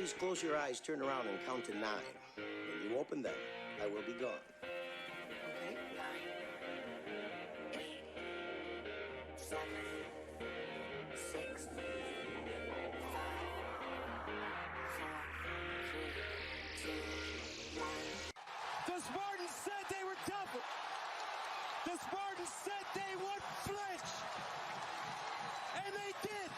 please close your eyes, turn around, and count to 9. When you open them, I will be gone. Okay. 9, 8, 7, 6, 5, 4, 3, 2, 1. The Spartans said they were tougher. The Spartans said they would flinch. And they did.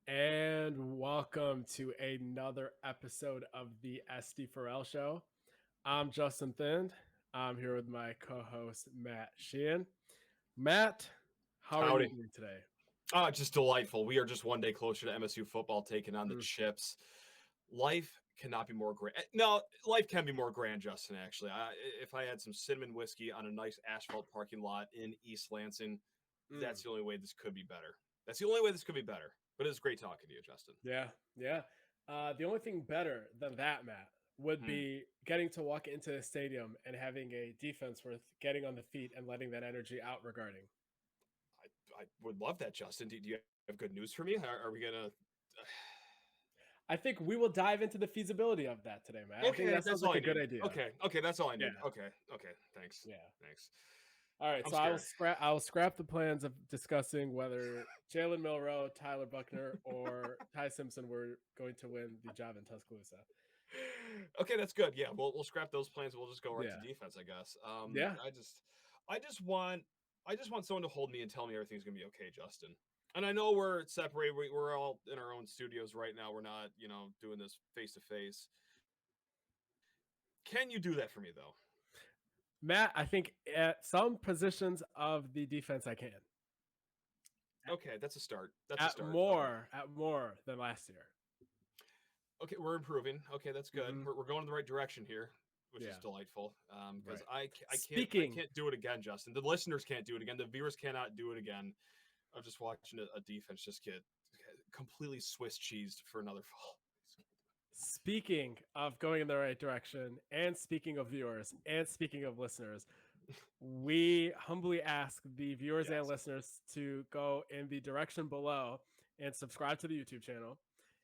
And welcome to another episode of the SD4L Show. I'm Justin Thind. I'm here with my co-host, Matt Sheehan. Matt, how are you doing today? Just delightful. We are just one day closer to MSU football taking on the Chips. Life cannot be more grand. No, life can be more grand, Justin, actually. If I had some cinnamon whiskey on a nice asphalt parking lot in East Lansing, that's the only way this could be better. That's the only way this could be better. But it's great talking to you, Justin. Yeah. The only thing better than that, Matt, would be getting to walk into the stadium and having a defense worth getting on the feet and letting that energy out regarding. I would love that, Justin. Do you have good news for me? Are we going to... I think we will dive into the feasibility of that today, Matt. Okay, I think that sounds like a good idea. Okay, that's all I need. Yeah. Okay, thanks. Yeah. Thanks. All right, so I will scrap the plans of discussing whether Jalen Milroe, Tyler Buckner, or Ty Simpson were going to win the job in Tuscaloosa. Okay, that's good. Yeah, we'll scrap those plans. We'll just go right to defense, I guess. I just want someone to hold me and tell me everything's gonna be okay, Justin. And I know we're separated. We're all in our own studios right now. We're not, doing this face to face. Can you do that for me though? Matt, I think at some positions of the defense I can. Okay, that's a start. At more than last year. Okay, we're improving. Okay, that's good. We're going in the right direction here, which is delightful. Because I can't do it again, Justin. The listeners can't do it again. The viewers cannot do it again. I'm just watching a defense just get completely Swiss cheesed for another fall. Speaking of going in the right direction, and speaking of viewers, and speaking of listeners, we humbly ask the viewers and listeners to go in the direction below and subscribe to the YouTube channel,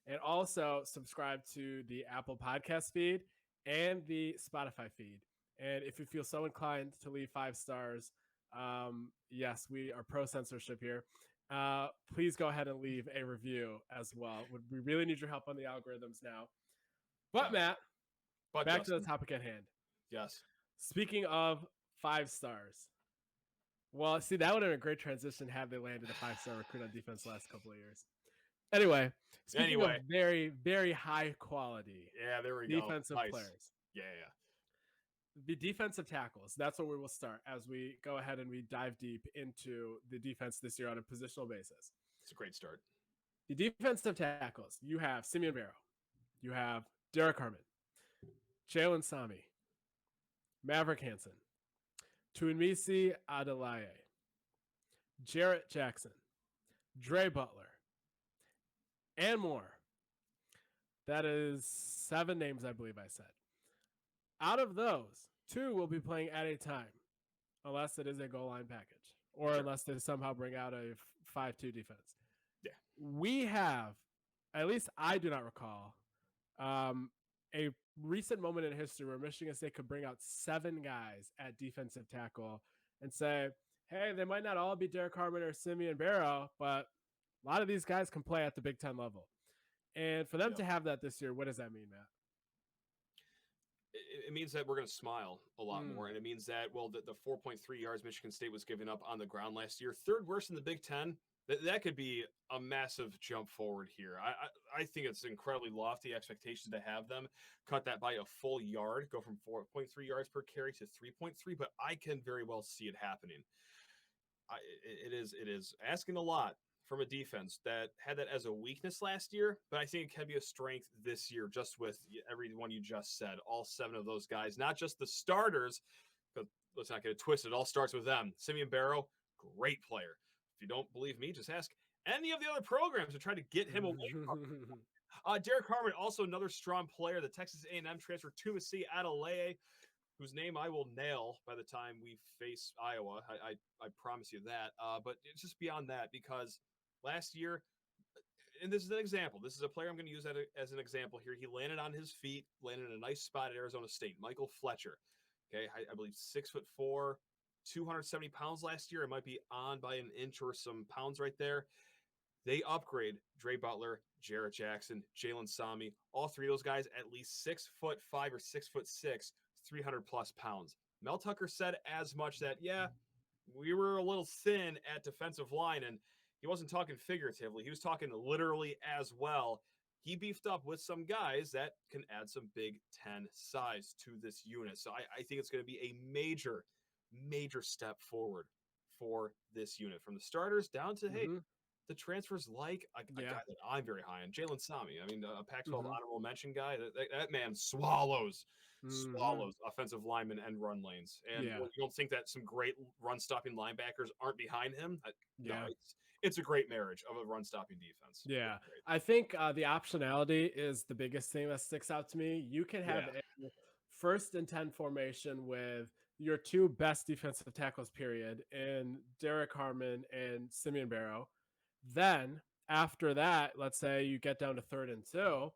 and also subscribe to the Apple Podcast feed and the Spotify feed. And if you feel so inclined to leave 5 stars, yes, we are pro censorship here. Please go ahead and leave a review as well. We really need your help on the algorithms now. But Matt, back to the topic at hand. Yes. Speaking of 5 stars. Well, see, that would have been a great transition had they landed a 5-star recruit on defense the last couple of years. Anyway, speaking of very, very high quality defensive players. Yeah. The defensive tackles, that's where we will start as we go ahead and we dive deep into the defense this year on a positional basis. It's a great start. The defensive tackles, you have Simeon Barrow. You have Derek Harmon, Jalen Sami, Maverick Hansen, Tuimisi Adelaye, Jarrett Jackson, Dre Butler, and more. That is 7 names, I believe I said. Out of those, 2 will be playing at a time, unless it is a goal line package, or unless they somehow bring out a 5-2 defense. Yeah. We have, at least I do not recall, a recent moment in history where Michigan State could bring out 7 guys at defensive tackle and say, hey, they might not all be Derek Harmon or Simeon Barrow, but a lot of these guys can play at the Big Ten level. And for them to have that this year, what does that mean, Matt? It means that we're going to smile a lot more. And it means that, the 4.3 yards Michigan State was giving up on the ground last year, 3rd worst in the Big Ten. That could be a massive jump forward here. I think it's incredibly lofty expectations to have them cut that by a full yard, go from 4.3 yards per carry to 3.3, but I can very well see it happening. It is asking a lot from a defense that had that as a weakness last year, but I think it can be a strength this year just with everyone you just said, all 7 of those guys, not just the starters, but let's not get it twisted. It all starts with them. Simeon Barrow, great player. If you don't believe me, just ask any of the other programs to try to get him away from Derek Harmon, also another strong player. The Texas A&M transfer, Tuimisi Adelaye. whose name I will nail by the time we face Iowa. I promise you that. But it's just beyond that, because last year, and this is an example. This is a player I'm going to use as an example here. He landed on his feet, landed in a nice spot at Arizona State. Michael Fletcher. Okay, I believe 6'4", 270 pounds last year. It might be on by an inch or some pounds right there. They upgrade Dre Butler, Jarrett Jackson, Jalen Sami, all three of those guys at least 6'5" or 6'6", 300 plus pounds. Mel Tucker said as much, that, yeah, we were a little thin at defensive line, and he wasn't talking figuratively. He was talking literally as well. He beefed up with some guys that can add some Big Ten size to this unit. So I think it's going to be a major, major step forward for this unit, from the starters down to, hey, the transfers, like a guy that I'm very high on, Jalen Sami. I mean, a Pac-12 honorable mention guy. That man swallows offensive linemen and run lanes. And you don't think that some great run-stopping linebackers aren't behind him? No, it's a great marriage of a run-stopping defense. Yeah, I think the optionality is the biggest thing that sticks out to me. You can have a 1st and 10 formation with your two best defensive tackles, period, in Derek Harmon and Simeon Barrow. Then after that, let's say you get down to 3rd and 2,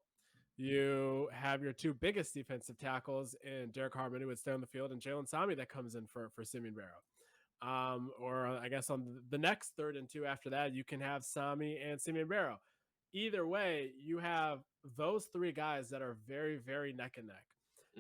you have your two biggest defensive tackles in Derek Harmon, who would stay on the field, and Jalen Sami that comes in for Simeon Barrow. Or I guess on the next 3rd and 2 after that, you can have Sami and Simeon Barrow. Either way, you have those three guys that are very, very neck and neck.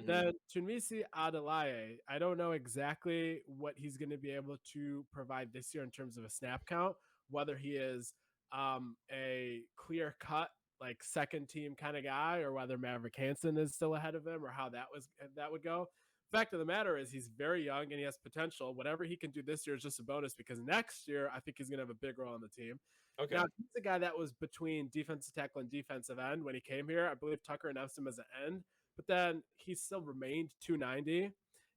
Then Tunmisi Adelaye, I don't know exactly what he's going to be able to provide this year in terms of a snap count, whether he is a clear cut, like second team kind of guy, or whether Maverick Hansen is still ahead of him, or how that would go. Fact of the matter is, he's very young and he has potential. Whatever he can do this year is just a bonus, because next year I think he's going to have a big role on the team. Okay. Now, he's a guy that was between defensive tackle and defensive end when he came here. I believe Tucker announced him as an end, but then he still remained 290.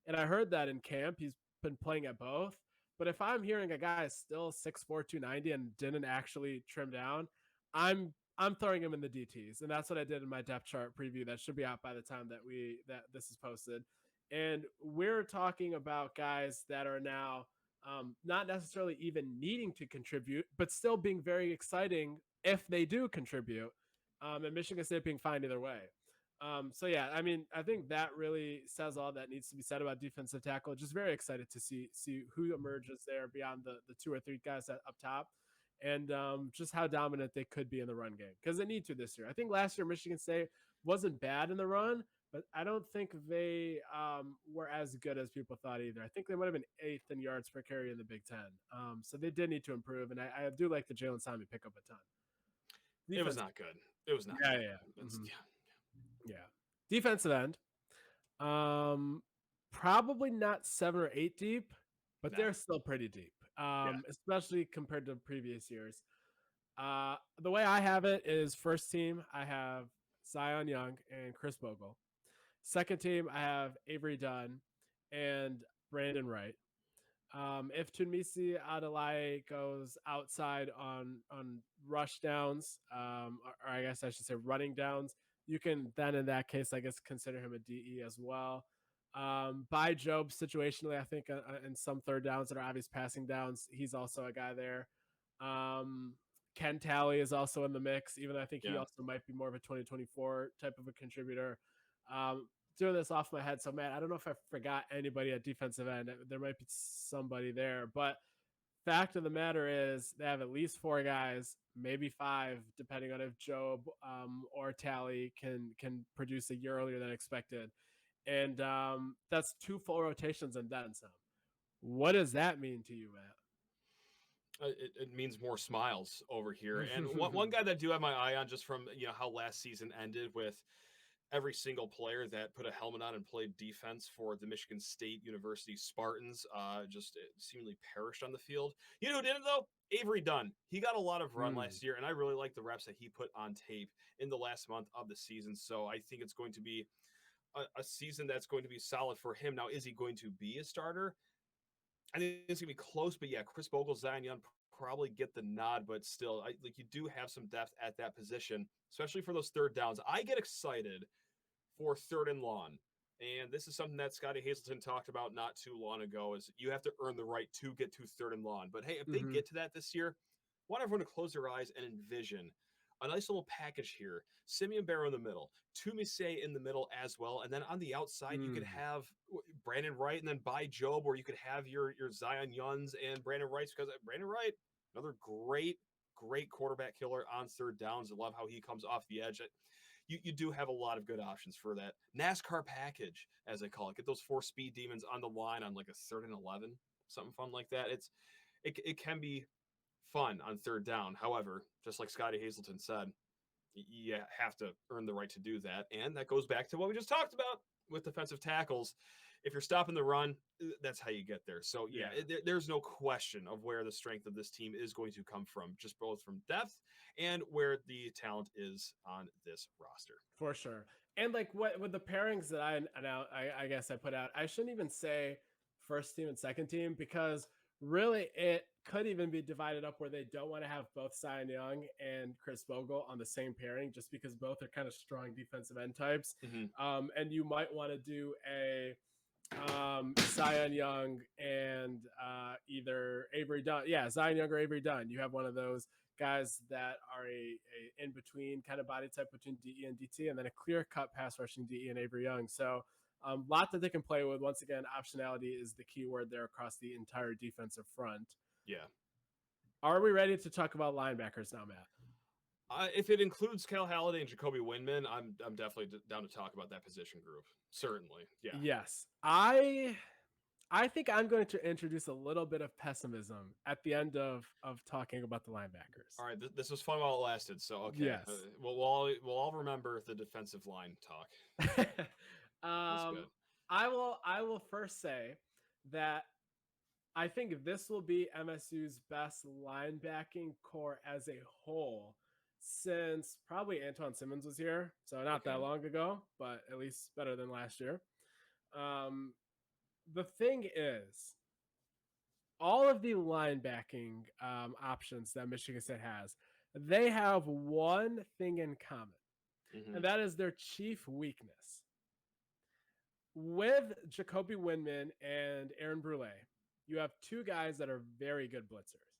And I heard that in camp he's been playing at both. But if I'm hearing a guy is still 6'4", 290 and didn't actually trim down, I'm throwing him in the DTs. And that's what I did in my depth chart preview. That should be out by the time that this is posted. And we're talking about guys that are now not necessarily even needing to contribute, but still being very exciting if they do contribute. And Michigan State being fine either way. So yeah, I mean, I think that really says all that needs to be said about defensive tackle. Just very excited to see who emerges there beyond the 2 or 3 guys up top, and just how dominant they could be in the run game, because they need to this year. I think last year Michigan State wasn't bad in the run, but I don't think they were as good as people thought either. I think they might have been 8th in yards per carry in the Big Ten. So they did need to improve, and I do like the Jalen Sami pickup a ton. It was not good. It was not. Yeah, good. Yeah. Defensive end. Probably not 7 or 8 deep, but they're still pretty deep. Especially compared to previous years. The way I have it is, first team, I have Zion Young and Chris Bogle. Second team, I have Avery Dunn and Brandon Wright. If Tunmisi Adelaye goes outside on rush downs, or I guess I should say running downs, you can then, in that case, I guess, consider him a DE as well. By Job, situationally, I think in some third downs that are obvious passing downs, he's also a guy there. Ken Talley is also in the mix, even though I think he also might be more of a 2024 type of a contributor. Doing this off my head, so Matt, I don't know if I forgot anybody at defensive end. There might be somebody there, but fact of the matter is they have at least 4 guys, maybe 5, depending on if Job or Talley can produce a year earlier than expected. And that's 2 full rotations and then some. What does that mean to you, Matt? It means more smiles over here. And one guy that I do have my eye on, just from how last season ended, with every single player that put a helmet on and played defense for the Michigan State University Spartans just seemingly perished on the field. You know who didn't, though? Avery Dunn. He got a lot of run last year, and I really like the reps that he put on tape in the last month of the season. So I think it's going to be a season that's going to be solid for him. Now, is he going to be a starter? I think it's going to be close, but yeah, Chris Bogle, Zion Young probably get the nod, but still, you do have some depth at that position, especially for those third downs. I get excited for 3rd and long And this is something that Scotty Hazelton talked about not too long ago, is you have to earn the right to get to 3rd and long. But hey, if they get to that this year, I want everyone to close their eyes and envision a nice little package here. Simeon Barrow in the middle, Tumise in the middle as well. And then on the outside, you could have Brandon Wright, and then by Job, or you could have your Zion Yuns and Brandon Wright, because Brandon Wright, another great quarterback killer on 3rd downs. I love how he comes off the edge. You do have a lot of good options for that NASCAR package, as they call it. Get those 4 speed demons on the line on like a 3rd and 11, something fun like that. It can be fun on 3rd down. However, just like Scotty Hazelton said, you have to earn the right to do that. And that goes back to what we just talked about with defensive tackles. If you're stopping the run, that's how you get there. So, there's no question of where the strength of this team is going to come from, just both from depth and where the talent is on this roster. For sure. And like what with the pairings that I guess I put out, I shouldn't even say first team and second team, because really it could even be divided up where they don't want to have both Zion Young and Chris Bogle on the same pairing, just because both are kind of strong defensive end types. And you might want to do a Zion Young and either Avery Dunn. Yeah, Zion Young or Avery Dunn. You have one of those guys that are a in between kind of body type between DE and DT, and then a clear cut pass rushing DE and Avery Young. So lot that they can play with. Once again, optionality is the key word there across the entire defensive front. Yeah. Are we ready to talk about linebackers now, Matt? If it includes Cal Halliday and Jacoby Windman, I'm definitely down to talk about that position group. Certainly. Yeah. Yes. I think I'm going to introduce a little bit of pessimism at the end of talking about the linebackers. All right. This was fun while it lasted. So, okay. Yes. We'll all remember the defensive line talk. That's good. I will first say that I think this will be MSU's best linebacking core as a whole since probably Antoine Simmons was here. So not that long ago, but at least better than last year. The thing is, all of the linebacking options that Michigan State has, they have one thing in common, and that is their chief weakness. With Jacoby Windman and Aaron Brule, you have 2 guys that are very good blitzers,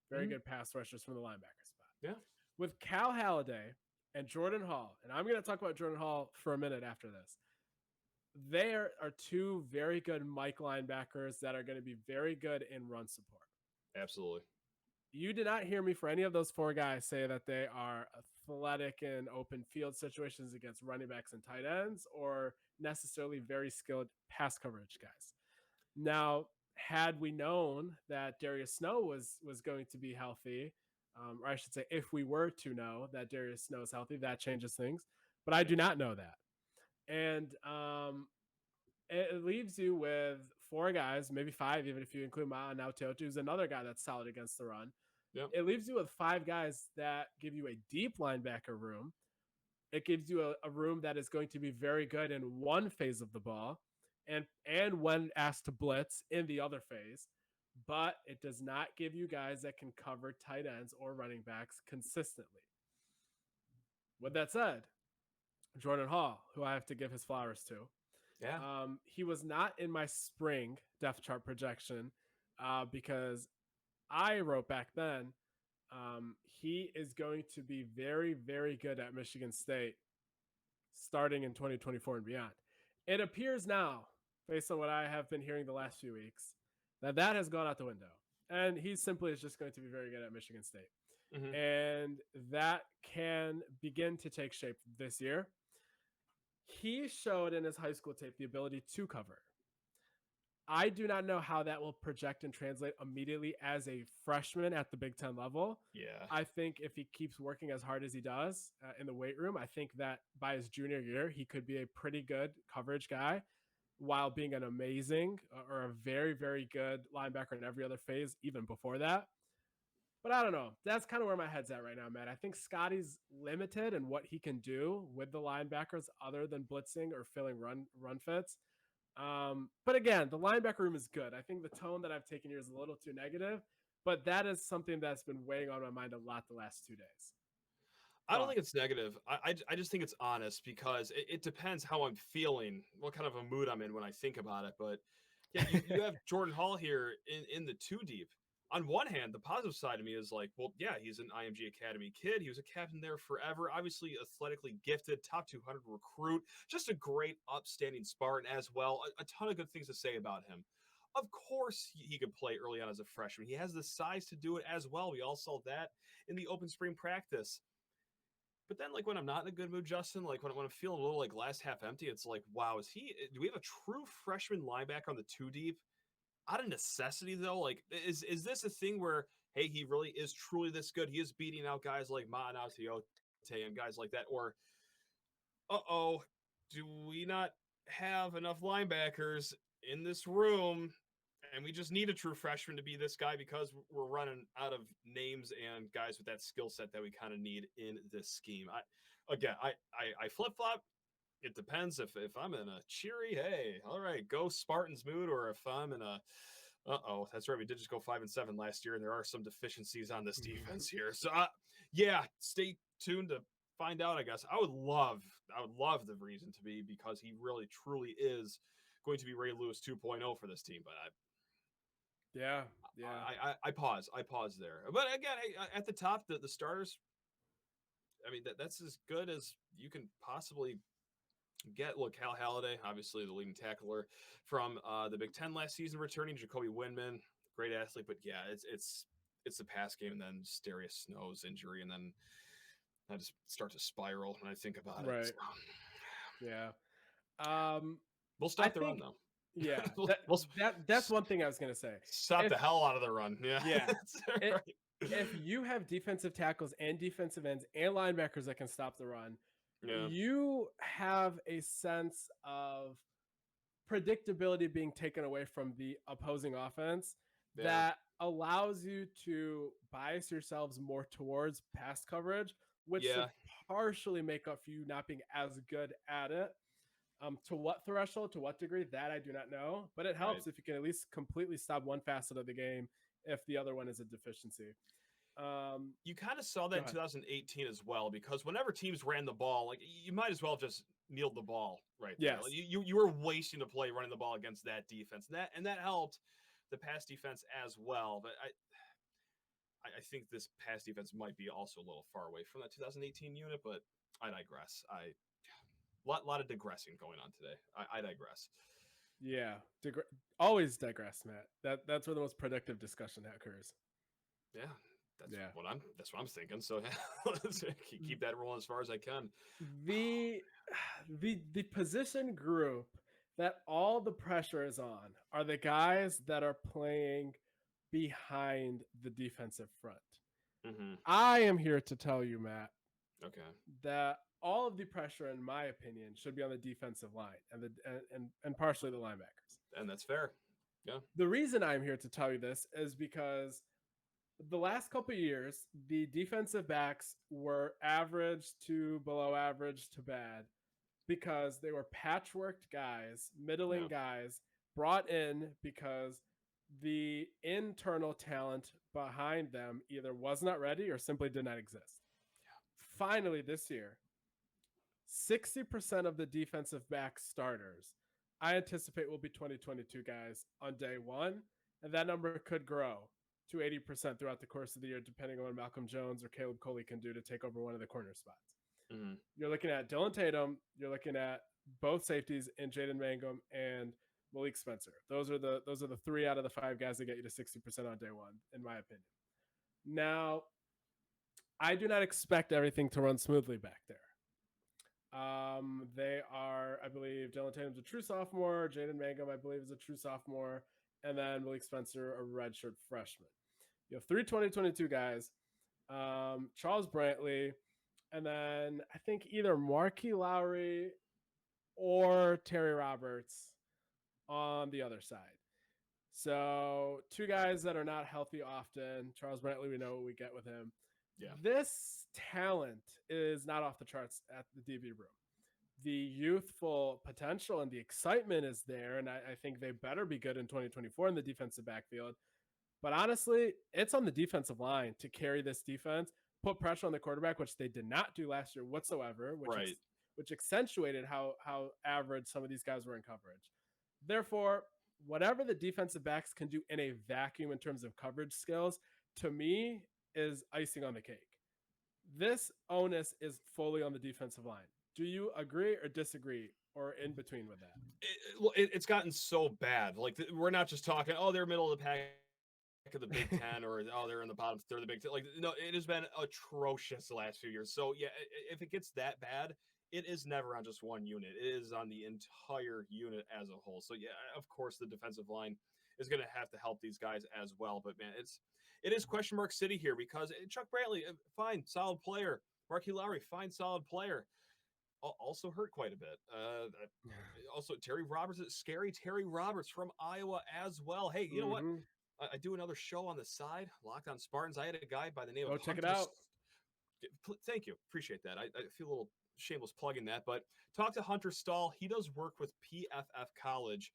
very good pass rushers from the linebacker spot. Yeah. With Cal Halliday and Jordan Hall, and I'm going to talk about Jordan Hall for a minute after this, there are 2 very good Mike linebackers that are going to be very good in run support. Absolutely. You did not hear me for any of those 4 guys say that they are athletic in open field situations against running backs and tight ends, or necessarily very skilled pass coverage guys. Now, had we known that Darius Snow was going to be healthy, or I should say, if we were to know that Darius Snow is healthy, that changes things. But I do not know that. And it leaves you with 4 guys, maybe 5, even if you include Ma'a Nauteotu, who's another guy that's solid against the run. Yep. It leaves you with 5 guys that give you a deep linebacker room. It gives you a room that is going to be very good in one phase of the ball and when asked to blitz in the other phase. But it does not give you guys that can cover tight ends or running backs consistently. With that said, Jordan Hall, who I have to give his flowers to, he was not in my spring depth chart projection because I wrote back then, he is going to be very, very good at Michigan State starting in 2024 and beyond. It appears now, based on what I have been hearing the last few weeks, that has gone out the window. And he simply is just going to be very good at Michigan State. And that can begin to take shape this year. He showed in his high school tape the ability to cover. I do not know how that will project and translate immediately as a freshman at the Big Ten level. Yeah. I think if he keeps working as hard as he does in the weight room, I think that by his junior year, he could be a pretty good coverage guy while being an amazing or a very, very good linebacker in every other phase, even before that. But I don't know. That's kind of where my head's at right now, man. I think Scotty's limited in what he can do with the linebackers other than blitzing or filling run fits. But again, the linebacker room is good. I think the tone that I've taken here is a little too negative, but that is something that's been weighing on my mind a lot the last 2 days. I don't think it's negative. I just think it's honest because it depends how I'm feeling, what kind of a mood I'm in when I think about it. But yeah, you have Jordan Hall here in the 2 deep. On one hand, the positive side of me is like, well, yeah, he's an IMG Academy kid. He was a captain there forever. Obviously, athletically gifted, top 200 recruit, just a great, upstanding Spartan as well. A ton of good things to say about him. Of course, he could play early on as a freshman. He has the size to do it as well. We all saw that in the open spring practice. But then, like, when I'm not in a good mood, Justin, like when I'm feeling a little like glass half empty, it's like, wow, do we have a true freshman linebacker on the 2 deep? Out of necessity, though, like, is this a thing where, hey, he really is truly this good? He is beating out guys like Ma'anao Tiote and guys like that. Or, do we not have enough linebackers in this room? And we just need a true freshman to be this guy because we're running out of names and guys with that skill set that we kind of need in this scheme. I flip flop. It depends if I'm in a cheery, hey, all right, go Spartans mood, or if I'm in a, that's right, we did just go 5-7 last year, and there are some deficiencies on this defense here. So yeah, stay tuned to find out. I guess I would love the reason to be, because he really truly is going to be Ray Lewis 2.0 for this team. But I pause there. But again, at the top, the starters, I mean, that's as good as you can possibly get. Look, Cal Halliday, obviously the leading tackler from the Big Ten last season, returning. Jacoby Windman, great athlete, but yeah, it's the pass game, and then Darius Snow's injury, and then I just start to spiral when I think about it. So. Yeah. We'll stop the run though. Yeah, that's one thing I was gonna say. Stop the hell out of the run. Yeah. Right. If you have defensive tackles and defensive ends and linebackers that can stop the run, you have a sense of predictability being taken away from the opposing offense that allows you to bias yourselves more towards pass coverage, which should partially make up for you not being as good at it. To what threshold, to what degree, that I do not know, but it helps if you can at least completely stop one facet of the game if the other one is a deficiency. You kind of saw that in 2018 as well, because whenever teams ran the ball, like, you might as well just kneeled the ball right there. Yes. Like, you were wasting a play running the ball against that defense, and that helped the pass defense as well. But I think this pass defense might be also a little far away from that 2018 unit, but I digress. Lot of digressing going on today. I digress. Yeah, always digress, Matt. That's where the most productive discussion occurs. Yeah, that's what I'm thinking. So let's keep that rolling as far as I can. The position group that all the pressure is on are the guys that are playing behind the defensive front. Mm-hmm. I am here to tell you, Matt, that all of the pressure, in my opinion, should be on the defensive line and partially the linebackers. And that's fair. Yeah. The reason I'm here to tell you this is because the last couple of years, the defensive backs were average to below average to bad because they were patchworked guys, middling guys brought in because the internal talent behind them either was not ready or simply did not exist. Yeah. Finally, this year, 60% of the defensive back starters, I anticipate, will be 2022 guys on day one, and that number could grow to 80% throughout the course of the year, depending on what Malcolm Jones or Caleb Coley can do to take over one of the corner spots. Mm-hmm. You're looking at Dylan Tatum. You're looking at both safeties in Jaden Mangum and Malik Spencer. Those are the 3 out of the 5 guys that get you to 60% on day one, in my opinion. Now, I do not expect everything to run smoothly back there. They are, I believe, Dylan Tatum's a true sophomore. Jaden Mangum, I believe, is a true sophomore. And then Malik Spencer, a redshirt freshman. You have 3 2022 guys. Charles Brantley, and then I think either Marquis Lowry or Terry Roberts on the other side. So 2 guys that are not healthy often. Charles Brantley, we know what we get with him. Yeah. This talent is not off the charts at the DB room. The youthful potential and the excitement is there, and I think they better be good in 2024 in the defensive backfield. But honestly, it's on the defensive line to carry this defense put pressure on the quarterback, which they did not do last year whatsoever, Right. which accentuated how average some of these guys were in coverage. Therefore, whatever the defensive backs can do in a vacuum in terms of coverage skills, to me, is icing on the cake. This onus is fully on the defensive line. Do you agree or disagree, or in between with that? It's gotten so bad. Like we're not just talking, oh, they're middle of the pack of the Big Ten, or oh, they're in the bottom third of the Big Ten. Like, no, it has been atrocious the last few years. So yeah, if it gets that bad, it is never on just one unit. It is on the entire unit as a whole. So yeah, of course the defensive line is going to have to help these guys as well. But man, it is question mark city here because Chuck Brantley, fine, solid player. Marquis Lowry, fine, solid player. Also hurt quite a bit. Also, Terry Roberts, scary Terry Roberts from Iowa as well. Hey, you know what? I do another show on the side, Locked on Spartans. I had a guy by the name of check it Hunter out. Thank you. Appreciate that. I feel a little shameless plugging that, but talk to Hunter Stahl. He does work with PFF College.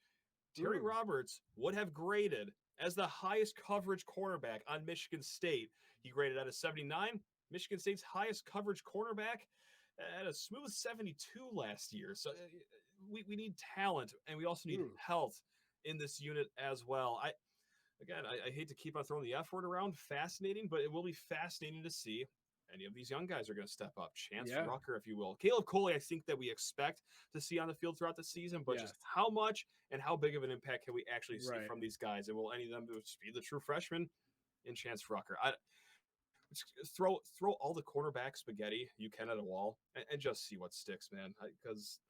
Terry Roberts would have graded as the highest coverage cornerback on Michigan State. He graded at a 79. Michigan State's highest coverage cornerback at a smooth 72 last year. So we need talent, and we also need health in this unit as well. I hate to keep on throwing the F word around, fascinating, but it will be fascinating to see any of these young guys are going to step up. Chance Rucker, if you will. Caleb Coley, I think that we expect to see on the field throughout the season, but just how much and how big of an impact can we actually see from these guys? And will any of them be the true freshmen in Chance Rucker? Throw all the cornerback spaghetti you can at a wall and just see what sticks, man. Because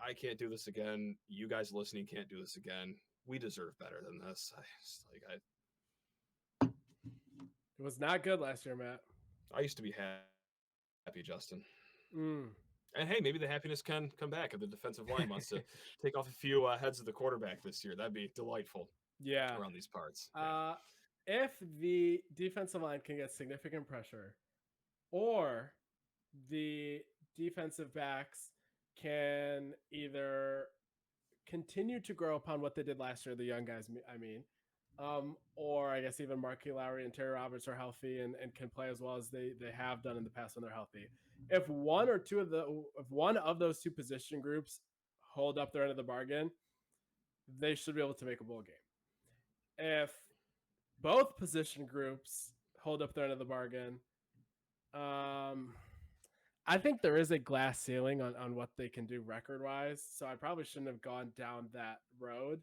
I can't do this again. You guys listening can't do this again. We deserve better than this. It was not good last year, Matt. I used to be happy, Justin. And hey, maybe the happiness can come back if the defensive line wants to take off a few heads of the quarterback this year. That'd be delightful. Yeah, around these parts. If the defensive line can get significant pressure, or the defensive backs can either continue to grow upon what they did last year, the young guys, I mean, or I guess even Marquis Lowry and Terry Roberts are healthy and can play as well as they have done in the past when they're healthy. If one of those two position groups hold up their end of the bargain, they should be able to make a bowl game. If both position groups hold up their end of the bargain, I think there is a glass ceiling on what they can do record-wise, so I probably shouldn't have gone down that road.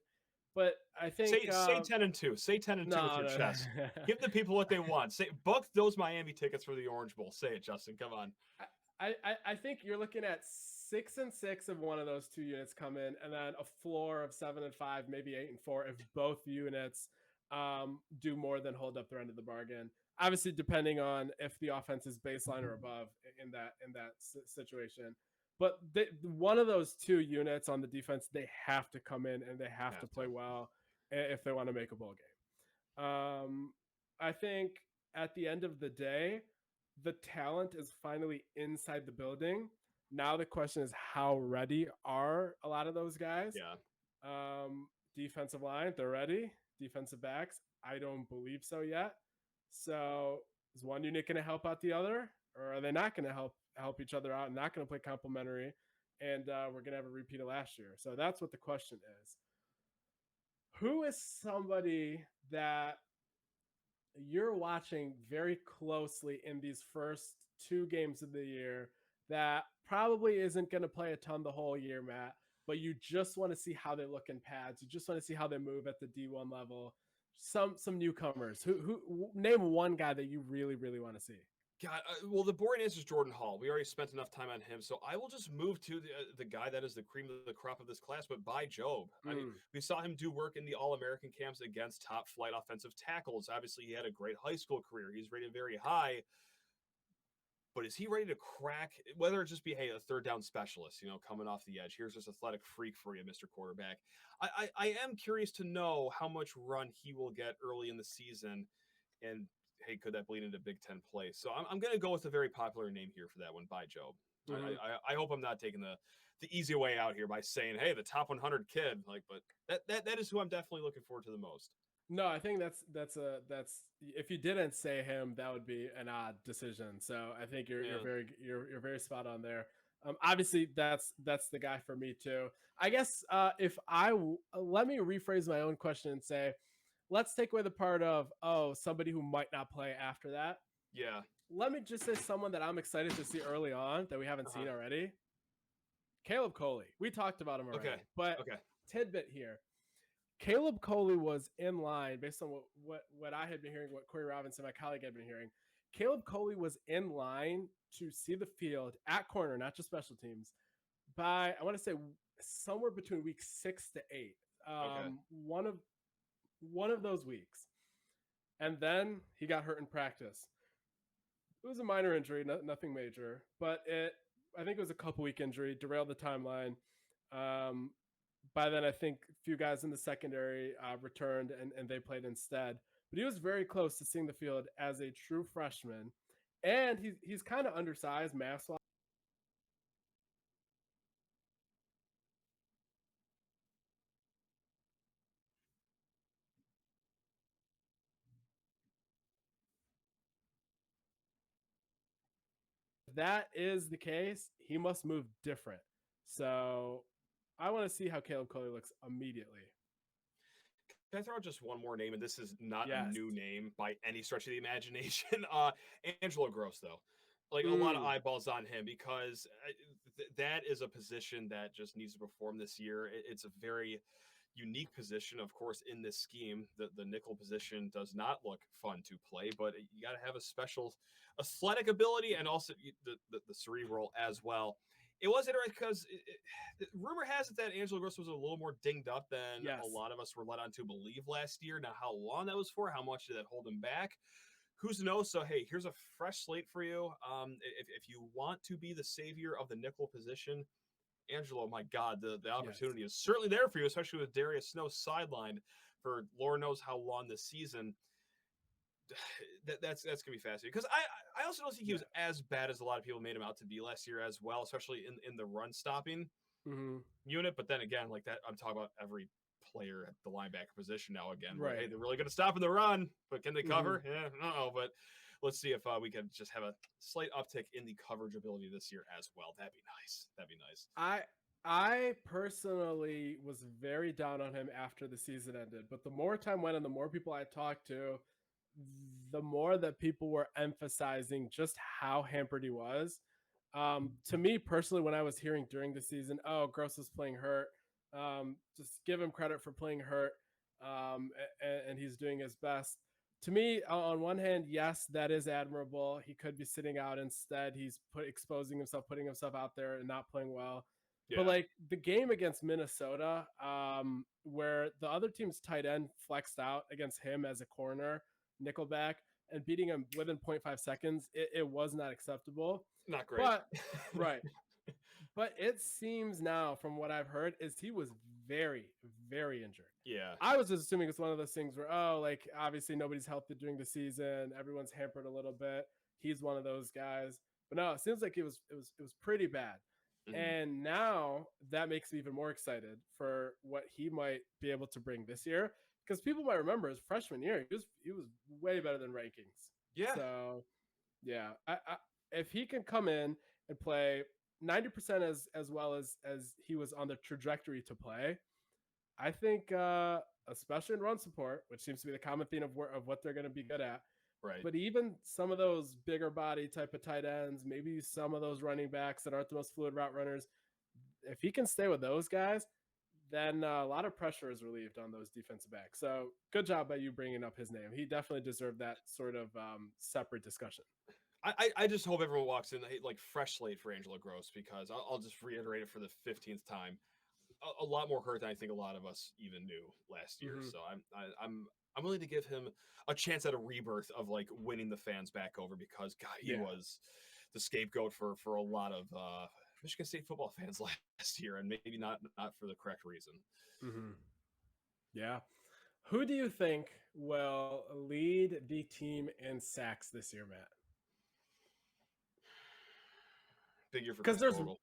But I think say 10-2. Say 10-2 with your chest. Give the people what they want. Say book those Miami tickets for the Orange Bowl. Say it, Justin. Come on. I think you're looking at 6-6 if one of those two units come in, and then a floor of 7-5, maybe 8-4 if both units do more than hold up their end of the bargain. Obviously, depending on if the offense is baseline or above in that situation. But one of those two units on the defense, they have to come in and they have to play well if they want to make a bowl game. I think at the end of the day, the talent is finally inside the building. Now the question is, how ready are a lot of those guys? Yeah. Defensive line, they're ready. Defensive backs, I don't believe so yet. So is one unit going to help out the other, or are they not going to help each other out and not going to play complementary? And we're going to have a repeat of last year. So that's what the question is. Who is somebody that you're watching very closely in these first two games of the year that probably isn't going to play a ton the whole year, Matt, but you just want to see how they look in pads. You just want to see how they move at the D1 level. Some newcomers. Who name one guy that you really, really want to see? God, well, the boring answer is Jordan Hall. We already spent enough time on him, so I will just move to the guy that is the cream of the crop of this class, but by Job. I mean, we saw him do work in the All-American camps against top-flight offensive tackles. Obviously, he had a great high school career. He's rated very high. But is he ready to crack, whether it just be, hey, a third down specialist, coming off the edge? Here's this athletic freak for you, Mr. Quarterback. I am curious to know how much run he will get early in the season. And, hey, could that bleed into Big Ten play? So I'm going to go with a very popular name here for that one, by Job. I hope I'm not taking the easy way out here by saying, hey, the top 100 kid. But that is who I'm definitely looking forward to the most. No, I think that's if you didn't say him, that would be an odd decision. So I think Yeah. you're very spot on there. Obviously, that's the guy for me too. I guess if let me rephrase my own question and say, let's take away the part of somebody who might not play after that. Yeah. Let me just say someone that I'm excited to see early on that we haven't Uh-huh. seen already. Caleb Coley. We talked about him already, Okay. but Okay. tidbit here. Caleb Coley was in line based on what I had been hearing, what Corey Robinson, my colleague, had been hearing. Caleb Coley was in line to see the field at corner, not just special teams, by I want to say somewhere between week 6 to 8. Okay. One of those weeks, and then he got hurt in practice. It was a minor injury, nothing major, but I think it was a couple week injury, derailed the timeline. Um, by then, I think a few guys in the secondary returned and they played instead. But he was very close to seeing the field as a true freshman, and he's kind of undersized mass wise. If that is the case, he must move different. So I want to see how Caleb Coley looks immediately. Can I throw out just one more name? And this is not a Yes. new name by any stretch of the imagination. Angelo Gross, though. Like a lot of eyeballs on him because that is a position that just needs to perform this year. It's a very unique position, of course, in this scheme. The nickel position does not look fun to play, but you got to have a special athletic ability and also the cerebral as well. It was interesting because rumor has it that Angelo Gross was a little more dinged up than a Yes. lot of us were led on to believe last year. Now, how long that was for, how much did that hold him back? Who's to know? So, hey, here's a fresh slate for you. If you want to be the savior of the nickel position, Angelo, my God, the opportunity is certainly there for you, especially with Darius Snow sidelined for Lord knows how long this season. That's gonna be fascinating because I also don't think he was as bad as a lot of people made him out to be last year as well, especially in the run stopping unit. But then again, like that, I'm talking about every player at the linebacker position now again. Where, hey, they're really going to stop in the run, but can they cover? Yeah, no. But let's see if we can just have a slight uptick in the coverage ability this year as well. That'd be nice. That'd be nice. I personally was very down on him after the season ended, but the more time went and the more people I talked to, the more that people were emphasizing just how hampered he was. To me personally, when I was hearing during the season, oh, Gross is playing hurt, just give him credit for playing hurt, and he's doing his best. To me, on one hand, yes, that is admirable. He could be sitting out instead. He's exposing himself, putting himself out there, and not playing well. Yeah. But like the game against Minnesota, where the other team's tight end flexed out against him as a corner, nickelback, and beating him within 0.5 seconds, it was not acceptable. Not great. But right. But it seems now, from what I've heard, is he was very, very injured. Yeah. I was just assuming it's one of those things where, oh, like obviously nobody's healthy during the season, everyone's hampered a little bit. He's one of those guys. But no, it seems like it was pretty bad. Mm-hmm. And now that makes me even more excited for what he might be able to bring this year. Because people might remember his freshman year, he was way better than rankings. Yeah. So, yeah, if he can come in and play 90% as well as he was on the trajectory to play, I think, especially in run support, which seems to be the common theme of what they're going to be good at. Right. But even some of those bigger body type of tight ends, maybe some of those running backs that aren't the most fluid route runners, if he can stay with those guys, then a lot of pressure is relieved on those defensive backs. So good job by you bringing up his name. He definitely deserved that sort of separate discussion. I just hope everyone walks in like fresh slate for Angelo Gross, because I'll just reiterate it for the 15th time. A lot more hurt than I think a lot of us even knew last year. Mm-hmm. So I'm willing to give him a chance at a rebirth of like winning the fans back over, because God, he was the scapegoat for a lot of Michigan State football fans last year, and maybe not for the correct reason. Mm-hmm. Yeah. Who do you think will lead the team in sacks this year, Matt? Big year for Chris Bogle.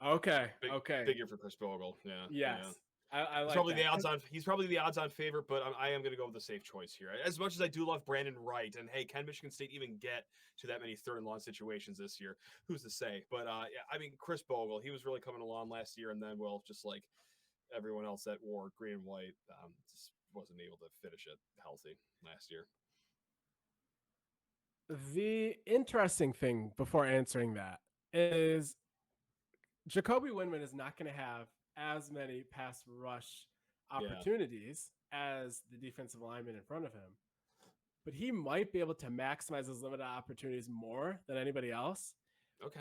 Okay. Big year for Chris Bogle. Yeah. Yes. Yeah. I He's like probably that. the odds on. He's probably the odds on favorite, but I am going to go with the safe choice here. As much as I do love Brandon Wright, and hey, can Michigan State even get to that many third and long situations this year? Who's to say? But yeah, I mean, Chris Bogle, he was really coming along last year, and then well, just like everyone else that wore green and white, just wasn't able to finish it healthy last year. The interesting thing before answering that is Jacoby Windman is not going to have as many pass rush opportunities as the defensive lineman in front of him, but he might be able to maximize his limited opportunities more than anybody else. Okay.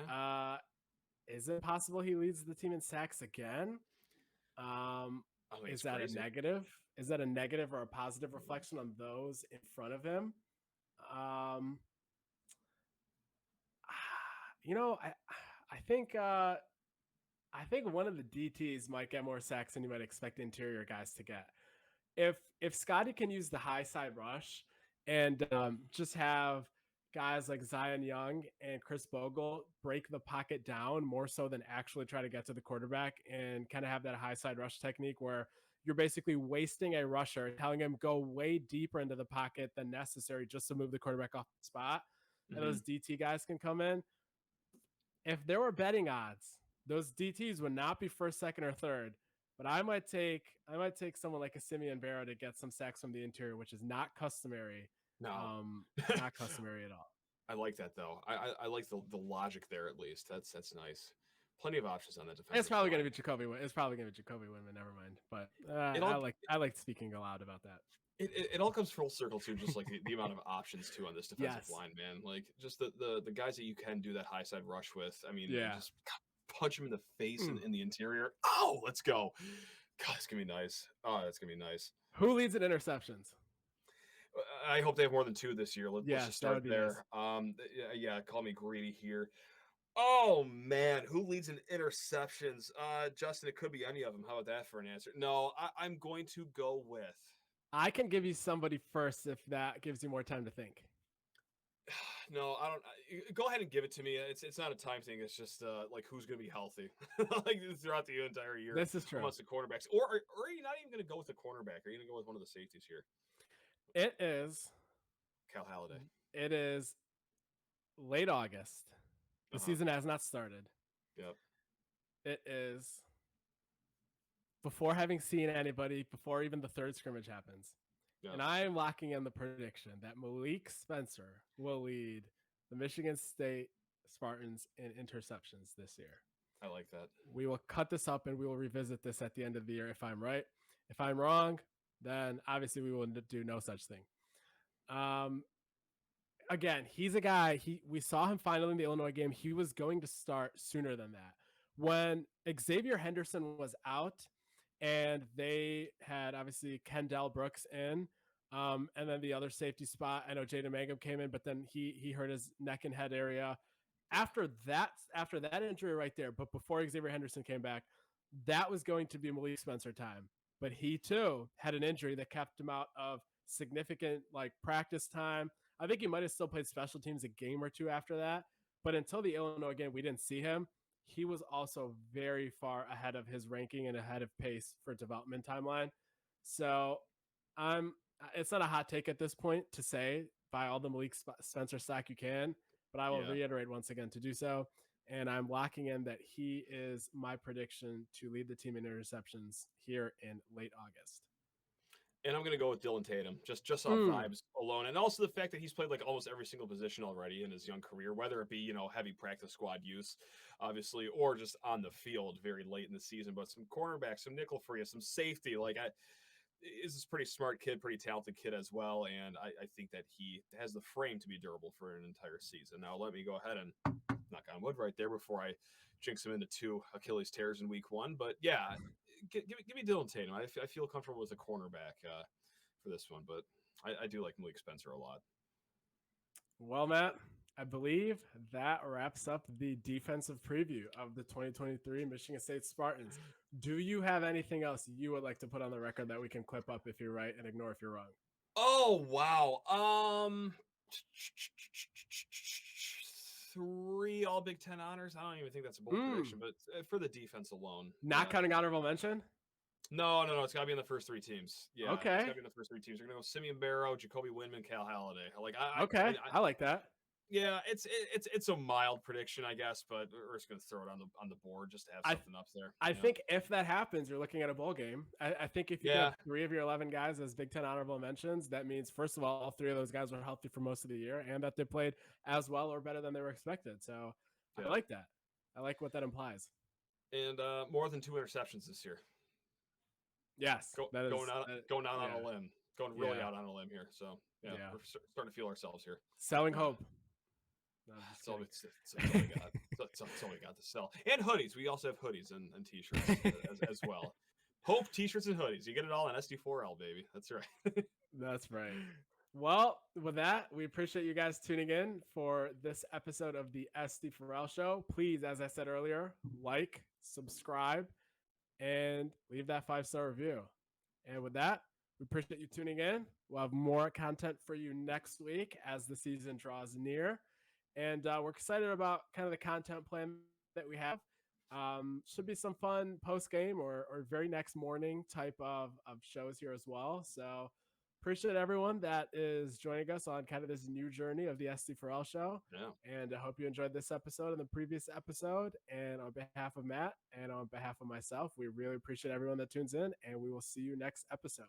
Is it possible he leads the team in sacks again? Is that crazy. a negative? Is that a negative or a positive reflection on those in front of him? I think one of the DTs might get more sacks than you might expect interior guys to get. If Scotty can use the high side rush and just have guys like Zion Young and Chris Bogle break the pocket down more so than actually try to get to the quarterback and kind of have that high side rush technique where you're basically wasting a rusher, telling him go way deeper into the pocket than necessary just to move the quarterback off the spot. And those DT guys can come in. If there were betting odds, those DTs would not be first, second, or third. But I might take someone like a Simeon Barrow to get some sacks from the interior, which is not customary. No, not customary at all. I like that though. I like the logic there at least. That's nice. Plenty of options on that defense. It's probably going to be Jacoby. It's probably going to be Jacoby Windman. Never mind. But I like speaking aloud about that. It all comes full circle too, just like the amount of options too on this defensive line, man. Like just the guys that you can do that high side rush with. I mean, just punch him in the face in the interior. Oh, let's go. God, it's gonna be nice. Oh, that's gonna be nice. Who leads in interceptions? I hope they have more than 2 this year. Let's just start there. Nice. Yeah, call me greedy here. Oh man, who leads in interceptions? Justin, it could be any of them. How about that for an answer? No, I'm going to go with. I can give you somebody first if that gives you more time to think. No, I don't. Go ahead and give it to me. It's not a time thing. It's just like who's going to be healthy like throughout the entire year. This is true. Amongst the quarterbacks, or are you not even going to go with the cornerback? Are you going to go with one of the safeties here? It is Cal Halladay. It is late August. The season has not started. Yep. It is before having seen anybody, before even the third scrimmage happens. Yep. And I am locking in the prediction that Malik Spencer will lead the Michigan State Spartans in interceptions this year. I like that. We will cut this up and we will revisit this at the end of the year if I'm right. If I'm wrong, then obviously we will do no such thing. Again, he's a guy, we saw him finally in the Illinois game. He was going to start sooner than that. When Xavier Henderson was out and they had obviously Kendall Brooks in, and then the other safety spot, I know Jaden Mangum came in, but then he hurt his neck and head area. After that injury right there, but before Xavier Henderson came back, that was going to be Malik Spencer time. But he too had an injury that kept him out of significant practice time. I think he might have still played special teams a game or two after that. But until the Illinois game, we didn't see him. He was also very far ahead of his ranking and ahead of pace for development timeline. So it's not a hot take at this point to say buy all the Malik Spencer stock you can, but I will reiterate once again to do so. And I'm locking in that he is my prediction to lead the team in interceptions here in late August. And I'm going to go with Dylan Tatum, just off vibes alone. And also the fact that he's played almost every single position already in his young career, whether it be, heavy practice squad use, obviously, or just on the field very late in the season. But some cornerback, some nickel for you, some safety. Is this pretty smart kid, pretty talented kid as well. And I think that he has the frame to be durable for an entire season. Now, let me go ahead and knock on wood right there before I jinx him into 2 Achilles tears in week 1. But yeah, give me Dylan Tatum. I feel comfortable with a cornerback for this one, but I do like Malik Spencer a lot. Well, Matt, I believe that wraps up the defensive preview of the 2023 Michigan State Spartans. Do you have anything else you would like to put on the record that we can clip up if you're right and ignore if you're wrong? Oh, wow. 3 all Big Ten honors. I don't even think that's a bold prediction, but for the defense alone. Not counting honorable mention? No. It's got to be in the first 3 teams. Yeah, it's Okay. got to be in the first 3 teams. They're going to go Simeon Barrow, Jacoby Windman, Cal Halliday. Like Okay. I like that. Yeah, it's a mild prediction, I guess, but we're just gonna throw it on the board just to have something up there. I think if that happens, you're looking at a bowl game. I think if you get 3 of your 11 guys as Big Ten honorable mentions, that means first of all 3 of those guys were healthy for most of the year, and that they played as well or better than they were expected. So I like that. I like what that implies. And more than 2 interceptions this year. Yes, going out on a limb, going really out on a limb here. So we're starting to feel ourselves here. Selling hope. No, it's all we got. That's all we got to sell. And hoodies. We also have hoodies and t-shirts as well. Hope t-shirts and hoodies. You get it all on SD4L, baby. That's right. That's right. Well, with that, we appreciate you guys tuning in for this episode of the SD4L show. Please, as I said earlier, like, subscribe, and leave that 5-star review. And with that, we appreciate you tuning in. We'll have more content for you next week as the season draws near. And we're excited about kind of the content plan that we have. Should be some fun post-game or very next morning type of shows here as well. So appreciate everyone that is joining us on kind of this new journey of the SD4L show. Yeah. And I hope you enjoyed this episode and the previous episode. And on behalf of Matt and on behalf of myself, we really appreciate everyone that tunes in. And we will see you next episode.